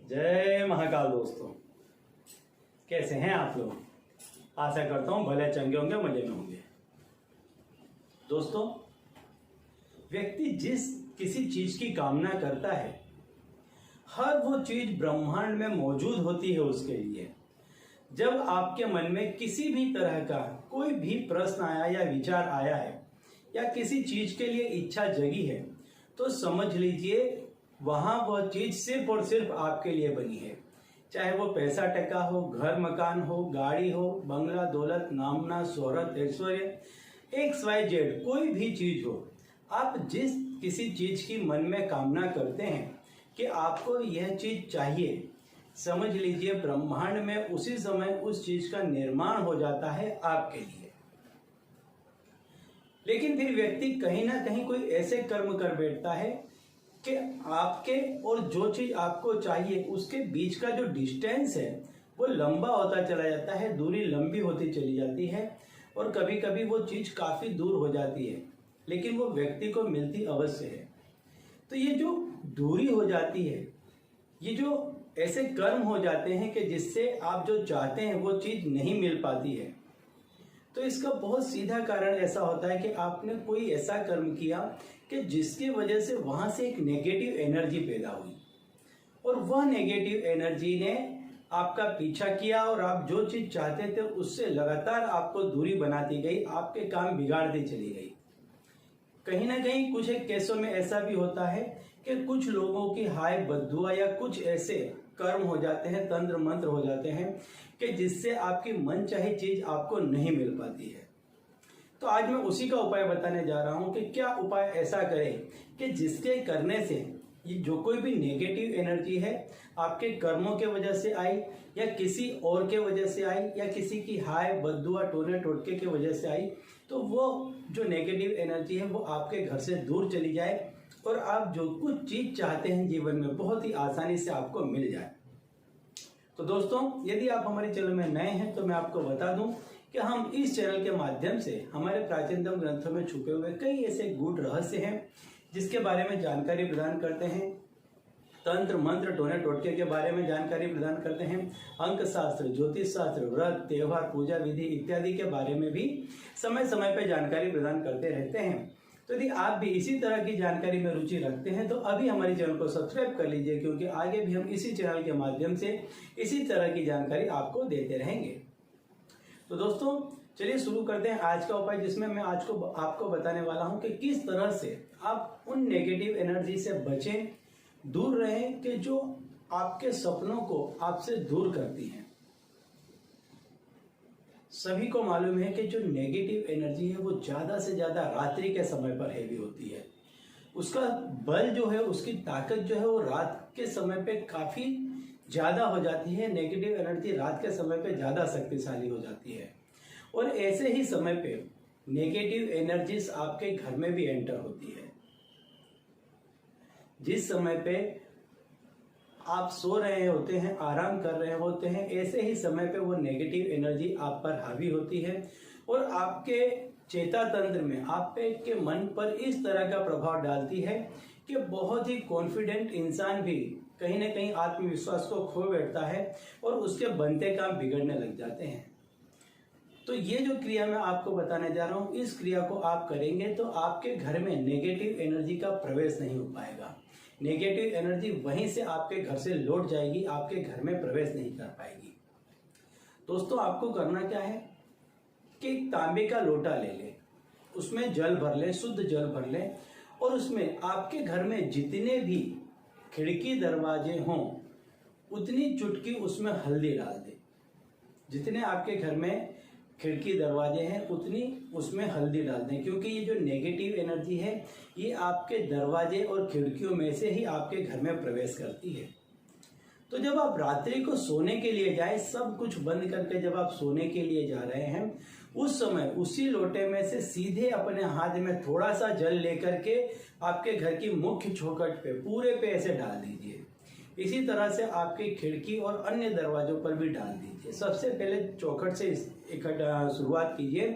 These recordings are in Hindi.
जय महाकाल दोस्तों, कैसे हैं आप लोग। आशा करता हूं भले चंगे होंगे, मजे में होंगे। दोस्तों, व्यक्ति जिस किसी चीज की कामना करता है, हर वो चीज ब्रह्मांड में मौजूद होती है उसके लिए। जब आपके मन में किसी भी तरह का कोई भी प्रश्न आया या विचार आया है या किसी चीज के लिए इच्छा जगी है, तो समझ लीजिए वहां वह चीज सिर्फ और सिर्फ आपके लिए बनी है। चाहे वो पैसा टका हो, घर मकान हो, गाड़ी हो, बंगला, दौलत, नामना, शोहरत, ऐश्वर्य, XYZ कोई भी चीज हो, आप जिस किसी चीज की मन में कामना करते हैं कि आपको यह चीज चाहिए, समझ लीजिए ब्रह्मांड में उसी समय उस चीज का निर्माण हो जाता है आपके लिए। लेकिन फिर व्यक्ति कहीं ना कहीं कोई ऐसे कर्म कर बैठता है कि आपके और जो चीज आपको चाहिए उसके बीच का जो डिस्टेंस है वो लंबा होता चला जाता है, दूरी लंबी होती चली जाती है और कभी कभी वो चीज काफी दूर हो जाती है, लेकिन वो व्यक्ति को मिलती अवश्य है। तो ये जो दूरी हो जाती है, ये जो ऐसे कर्म हो जाते हैं कि जिससे आप जो चाहते हैं वो चीज नहीं मिल पाती है, तो इसका बहुत सीधा कारण ऐसा होता है कि आपने कोई ऐसा कर्म किया कि जिसकी वजह से वहां से एक नेगेटिव एनर्जी पैदा हुई और वह नेगेटिव एनर्जी ने आपका पीछा किया और आप जो चीज चाहते थे उससे लगातार आपको दूरी बनाती गई, आपके काम बिगाड़ती चली गई। कहीं ना कहीं कुछ एक केसों में ऐसा भी होता है कि कुछ लोगों की हाय बद्दुआ या कुछ ऐसे कर्म हो जाते हैं, तंत्र मंत्र हो जाते हैं कि जिससे आपकी मन चाही चीज आपको नहीं मिल पाती है। तो आज मैं उसी का उपाय बताने जा रहा हूं कि क्या उपाय ऐसा करें कि जिसके करने से ये जो कोई भी नेगेटिव एनर्जी है आपके कर्मों के वजह से आई या किसी और के वजह से आई या किसी की हाय बद्दुआ टोने टोटके के वजह से आई, तो वो जो नेगेटिव एनर्जी है वो आपके घर से दूर चली जाए और आप जो कुछ चीज चाहते हैं जीवन में बहुत ही आसानी से आपको मिल जाए। तो दोस्तों, यदि आप हमारे चैनल में नए हैं तो मैं आपको बता दूं कि हम इस चैनल के माध्यम से हमारे प्राचीनतम ग्रंथों में छुपे हुए कई ऐसे गूढ़ रहस्य हैं जिसके बारे में जानकारी प्रदान करते हैं। तंत्र मंत्र टोने टोटके के बारे में जानकारी प्रदान करते हैं। अंक शास्त्र, ज्योतिष शास्त्र, व्रत, त्योहार, पूजा विधि इत्यादि के बारे में भी समय समय पर जानकारी प्रदान करते रहते हैं। तो यदि आप भी इसी तरह की जानकारी में रुचि रखते हैं तो अभी हमारे चैनल को सब्सक्राइब कर लीजिए, क्योंकि आगे भी हम इसी चैनल के माध्यम से इसी तरह की जानकारी आपको देते रहेंगे। तो दोस्तों, चलिए शुरू करते हैं आज का उपाय, जिसमें मैं आज को आपको बताने वाला हूं कि किस तरह से आप उन नेगेटिव एनर्जी से बचें, दूर रहें कि जो आपके सपनों को आपसे दूर करती हैं। सभी को मालूम है कि जो नेगेटिव एनर्जी है वो ज्यादा से ज्यादा रात्रि के समय पर हैवी होती है। उसका बल जो है, उसकी ताकत जो है वो रात के समय पे काफी ज्यादा हो जाती है। नेगेटिव एनर्जी रात के समय पे ज्यादा शक्तिशाली हो जाती है और ऐसे ही समय पे नेगेटिव एनर्जीज आपके घर में भी एंटर होती है। जिस समय पे आप सो रहे होते हैं, आराम कर रहे होते हैं, ऐसे ही समय पे वो नेगेटिव एनर्जी आप पर हावी होती है और आपके चेता तंत्र में आपके के मन पर इस तरह का प्रभाव डालती है कि बहुत ही कॉन्फिडेंट इंसान भी कहीं ना कहीं आत्मविश्वास को खो बैठता है और उसके बनते काम बिगड़ने लग जाते हैं। तो ये जो क्रिया मैं आपको बताने जा रहा हूं, इस क्रिया को आप करेंगे तो आपके घर में नेगेटिव एनर्जी का प्रवेश नहीं हो पाएगा। नेगेटिव एनर्जी वहीं से आपके घर से लौट जाएगी, आपके घर में प्रवेश नहीं कर पाएगी। दोस्तों, आपको करना क्या है कि एक तांबे का लोटा ले लें, उसमें जल भर लें, शुद्ध जल भर लें और उसमें आपके घर में जितने भी खिड़की दरवाजे हों उतनी चुटकी उसमें हल्दी डाल दें। जितने आपके घर में खिड़की दरवाजे हैं उतनी उसमें हल्दी डाल दें, क्योंकि ये जो नेगेटिव एनर्जी है ये आपके दरवाजे और खिड़कियों में से ही आपके घर में प्रवेश करती है। तो जब आप रात्रि को सोने के लिए जाए, सब कुछ बंद करके जब आप सोने के लिए जा रहे हैं, उस समय उसी लोटे में से सीधे अपने हाथ में थोड़ा सा जल लेकर के आपके घर की मुख्य चौखट पे पूरे पे ऐसे डाल दीजिए। इसी तरह से आपकी खिड़की और अन्य दरवाजों पर भी डाल दीजिए। सबसे पहले चौखट से शुरुआत कीजिए,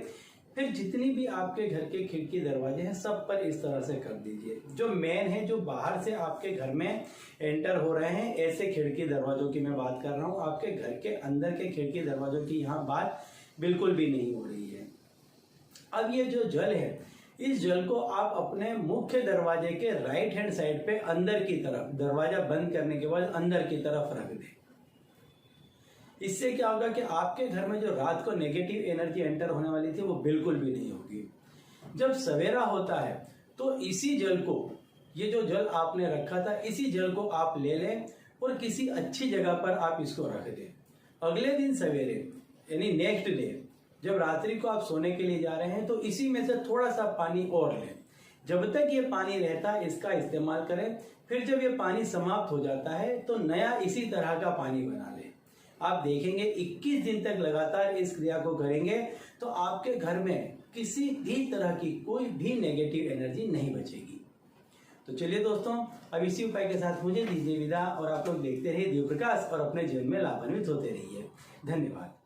फिर जितनी भी आपके घर के खिड़की दरवाजे हैं सब पर इस तरह से कर दीजिए। जो मेन है, जो बाहर से आपके घर में एंटर हो रहे हैं, ऐसे खिड़की दरवाजों की मैं बात कर रहा हूँ। आपके घर के अंदर के खिड़की दरवाजों की यहाँ बात बिल्कुल भी नहीं हो रही है। अब ये जो जल है, इस जल को आप अपने मुख्य दरवाजे के राइट हैंड साइड पे अंदर की तरफ, दरवाजा बंद करने के बाद अंदर की तरफ रख दें। इससे क्या होगा कि आपके घर में जो रात को नेगेटिव एनर्जी एंटर होने वाली थी वो बिल्कुल भी नहीं होगी। जब सवेरा होता है तो इसी जल को, ये जो जल आपने रखा था, इसी जल को आप ले लें और किसी अच्छी जगह पर आप इसको रख दें। अगले दिन सवेरे यानी नेक्स्ट डे जब रात्रि को आप सोने के लिए जा रहे हैं तो इसी में से थोड़ा सा पानी और लें। जब तक ये पानी रहता है इसका इस्तेमाल करें। फिर जब ये पानी समाप्त हो जाता है तो नया इसी तरह का पानी बना लें। आप देखेंगे 21 दिन तक लगातार इस क्रिया को करेंगे तो आपके घर में किसी भी तरह की कोई भी नेगेटिव एनर्जी नहीं बचेगी। तो चलिए दोस्तों, अब इसी उपाय के साथ मुझे दीजिए विदा और आप लोग देखते रहिए दिव्य प्रकाश और अपने जीवन में लाभान्वित होते रहिए। धन्यवाद।